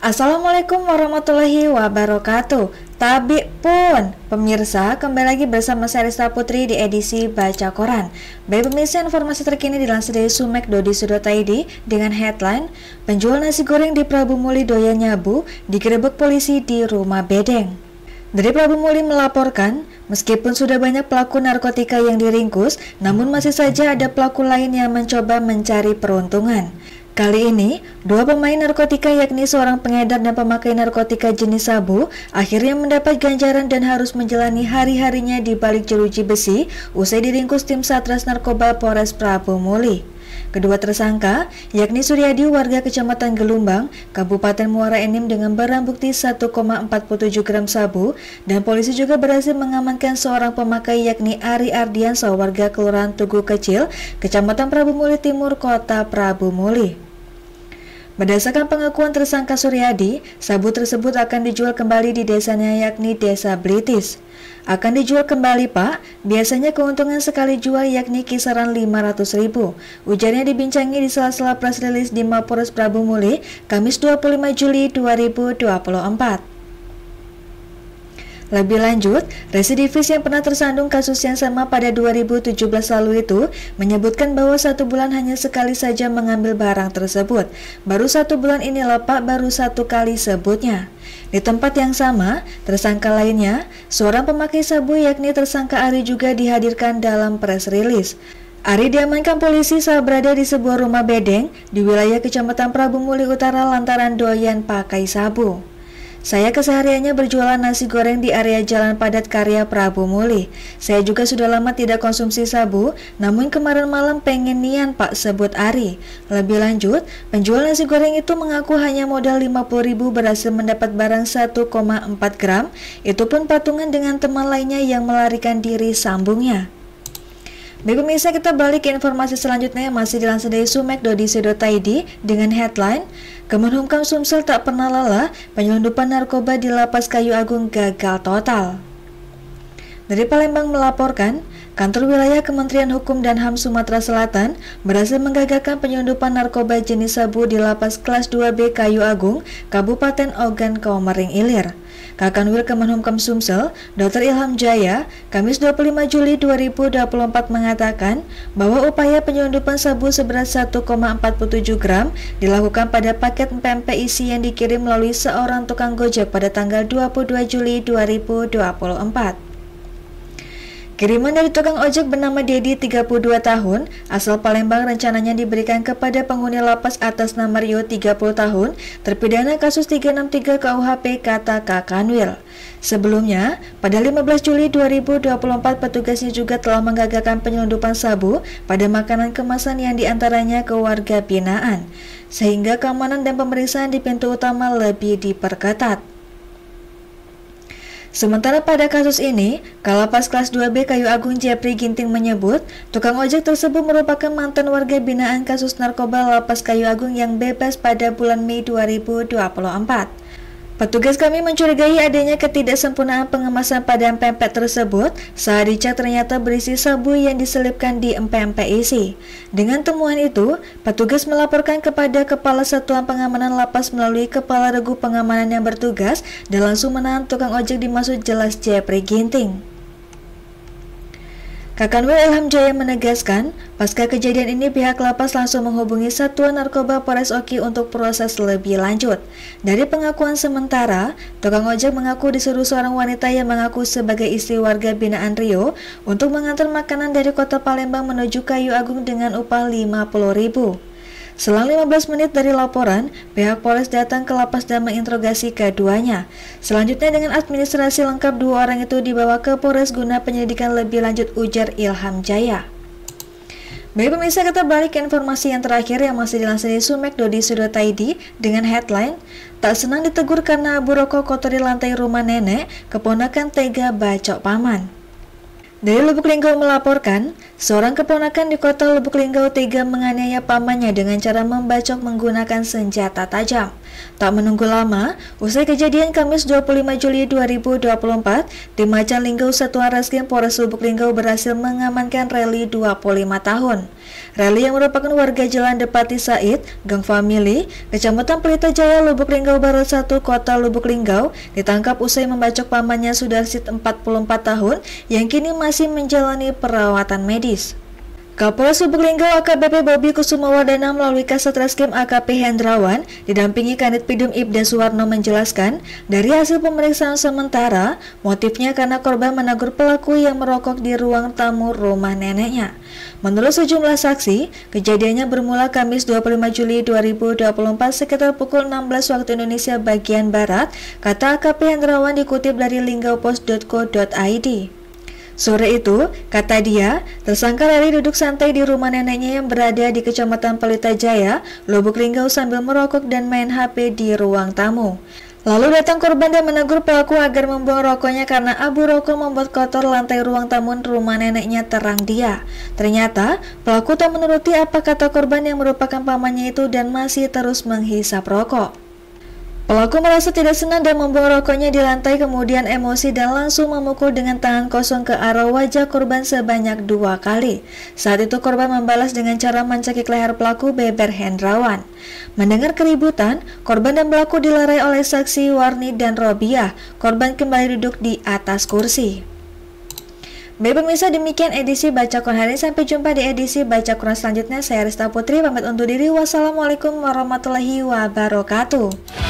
Assalamualaikum warahmatullahi wabarakatuh. Tabik pun, pemirsa, kembali lagi bersama saya Rista Putri di edisi Baca Koran. Baik pemirsa, informasi terkini dilansir dari sumek.id dengan headline penjual nasi goreng di Prabu Muli doyan nyabu digerebek polisi di rumah bedeng. Dari Prabu Muli melaporkan, meskipun sudah banyak pelaku narkotika yang diringkus, namun masih saja ada pelaku lain yang mencoba mencari peruntungan. Kali ini, dua pemain narkotika yakni seorang pengedar dan pemakai narkotika jenis sabu akhirnya mendapat ganjaran dan harus menjalani hari-harinya di balik jeruji besi usai diringkus tim Satres Narkoba Polres Prabu Muli. Kedua tersangka, yakni Suryadi warga Kecamatan Gelumbang, Kabupaten Muara Enim dengan barang bukti 1,47 gram sabu, dan polisi juga berhasil mengamankan seorang pemakai yakni Ari Ardiansa warga Kelurahan Tugu Kecil, Kecamatan Prabu Muli Timur, Kota Prabu Muli. Berdasarkan pengakuan tersangka Suryadi, sabu tersebut akan dijual kembali di desanya yakni Desa Blitis. Akan dijual kembali Pak, biasanya keuntungan sekali jual yakni kisaran 500.000. Ujarnya dibincangi di sela-sela press release di Mapolres Prabu Muli, Kamis 25 Juli 2024. Lebih lanjut, residivis yang pernah tersandung kasus yang sama pada 2017 lalu itu menyebutkan bahwa 1 bulan hanya sekali saja mengambil barang tersebut. Baru 1 bulan inilah Pak, baru 1 kali sebutnya. Di tempat yang sama, tersangka lainnya, seorang pemakai sabu yakni tersangka Ari juga dihadirkan dalam press release. Ari diamankan polisi saat berada di sebuah rumah bedeng di wilayah Kecamatan Prabu Muli Utara lantaran doyan pakai sabu. Saya kesehariannya berjualan nasi goreng di area Jalan Padat Karya Prabu Muli. Saya juga sudah lama tidak konsumsi sabu, namun kemarin malam pengen nian Pak, sebut Ari. Lebih lanjut, penjual nasi goreng itu mengaku hanya modal 50.000 berhasil mendapat barang 1,4 gram, itu pun patungan dengan teman lainnya yang melarikan diri, sambungnya. Baik pemirsa, kita balik ke informasi selanjutnya yang masih dilansir dari sumek.id dengan headline Kemenhumkam Sumsel tak pernah lelah, penyelundupan narkoba di Lapas Kayu Agung gagal total. Dari Palembang melaporkan, Kantor Wilayah Kementerian Hukum dan HAM Sumatera Selatan berhasil menggagalkan penyelundupan narkoba jenis sabu di Lapas Kelas 2B Kayu Agung, Kabupaten Ogan Komering Ilir. Kakanwil Kemenhumkam Sumsel, Dr. Ilham Jaya, Kamis 25 Juli 2024 mengatakan bahwa upaya penyelundupan sabu seberat 1,47 gram dilakukan pada paket pempek isi yang dikirim melalui seorang tukang gojek pada tanggal 22 Juli 2024. Kiriman dari tukang ojek bernama Dedi 32 tahun, asal Palembang rencananya diberikan kepada penghuni lapas atas nama Rio 30 tahun, terpidana kasus 363 KUHP, kata Kakanwil. Sebelumnya, pada 15 Juli 2024 petugasnya juga telah menggagalkan penyelundupan sabu pada makanan kemasan yang diantaranya ke warga binaan, sehingga keamanan dan pemeriksaan di pintu utama lebih diperketat. Sementara pada kasus ini, Kalapas Kelas 2B Kayu Agung Jepri Ginting menyebut, tukang ojek tersebut merupakan mantan warga binaan kasus narkoba Lapas Kayu Agung yang bebas pada bulan Mei 2024. Petugas kami mencurigai adanya ketidaksempurnaan pengemasan pada empek tersebut saat dicek ternyata berisi sabu yang diselipkan di empek isi. Dengan temuan itu, petugas melaporkan kepada Kepala Satuan Pengamanan Lapas melalui Kepala Regu Pengamanan yang bertugas dan langsung menahan tukang ojek dimaksud, jelas Jepri Ginting. Kakanwil Ilham Jaya menegaskan, pasca kejadian ini pihak lapas langsung menghubungi Satuan Narkoba Polres Oki untuk proses lebih lanjut. Dari pengakuan sementara, tukang ojek mengaku disuruh seorang wanita yang mengaku sebagai istri warga binaan Rio untuk mengantar makanan dari kota Palembang menuju Kayu Agung dengan upah 50.000. Selang 15 menit dari laporan, pihak Polres datang ke lapas dan menginterogasi keduanya. Selanjutnya dengan administrasi lengkap, dua orang itu dibawa ke Polres guna penyelidikan lebih lanjut, ujar Ilham Jaya. Baik pemirsa, kita balik ke informasi yang terakhir yang masih dilansir di sumek.id dengan headline tak senang ditegur karena abu rokok kotori lantai rumah nenek, keponakan tega bacok paman. Dari Lubuk Linggau melaporkan, Seorang keponakan di kota Lubuk Linggau tega menganiaya pamannya dengan cara membacok menggunakan senjata tajam. Tak menunggu lama, usai kejadian Kamis 25 Juli 2024, tim Macan Linggau Satuan Reskrim Polres Lubuk Linggau berhasil mengamankan Reli 25 tahun. Reli yang merupakan warga Jalan Depati Said, Gang Famili, Kecamatan Pelita Jaya, Lubuk Linggau Barat 1, Kota Lubuk Linggau, ditangkap usai membacok pamannya Sudarsit 44 tahun yang kini masih menjalani perawatan medis. Kapolres Lubuk Linggau AKBP Bobi Kusumawardana melalui Kasat Reskrim AKP Hendrawan didampingi Kanit Pidum Ibda Suwarno menjelaskan, dari hasil pemeriksaan sementara, motifnya karena korban menegur pelaku yang merokok di ruang tamu rumah neneknya. Menurut sejumlah saksi, kejadiannya bermula Kamis 25 Juli 2024 sekitar pukul 16 waktu Indonesia bagian Barat, kata AKP Hendrawan dikutip dari linggaupost.co.id. Sore itu, kata dia, tersangka Reli duduk santai di rumah neneknya yang berada di Kecamatan Pelita Jaya, Lubuk Linggau sambil merokok dan main HP di ruang tamu. Lalu datang korban dan menegur pelaku agar membuang rokoknya karena abu rokok membuat kotor lantai ruang tamu rumah neneknya terang dia. Ternyata, pelaku tak menuruti apa kata korban yang merupakan pamannya itu dan masih terus menghisap rokok. Pelaku merasa tidak senang dan membuang rokoknya di lantai, kemudian emosi dan langsung memukul dengan tangan kosong ke arah wajah korban sebanyak 2 kali. Saat itu korban membalas dengan cara mencekik leher pelaku, beber Hendrawan. Mendengar keributan, korban dan pelaku dilerai oleh saksi Warni dan Robiah. Korban kembali duduk di atas kursi. Baik pemirsa, demikian edisi Baca Quran hari ini. Sampai jumpa di edisi Baca Quran selanjutnya. Saya Rista Putri pamit undur diri. Wassalamualaikum warahmatullahi wabarakatuh.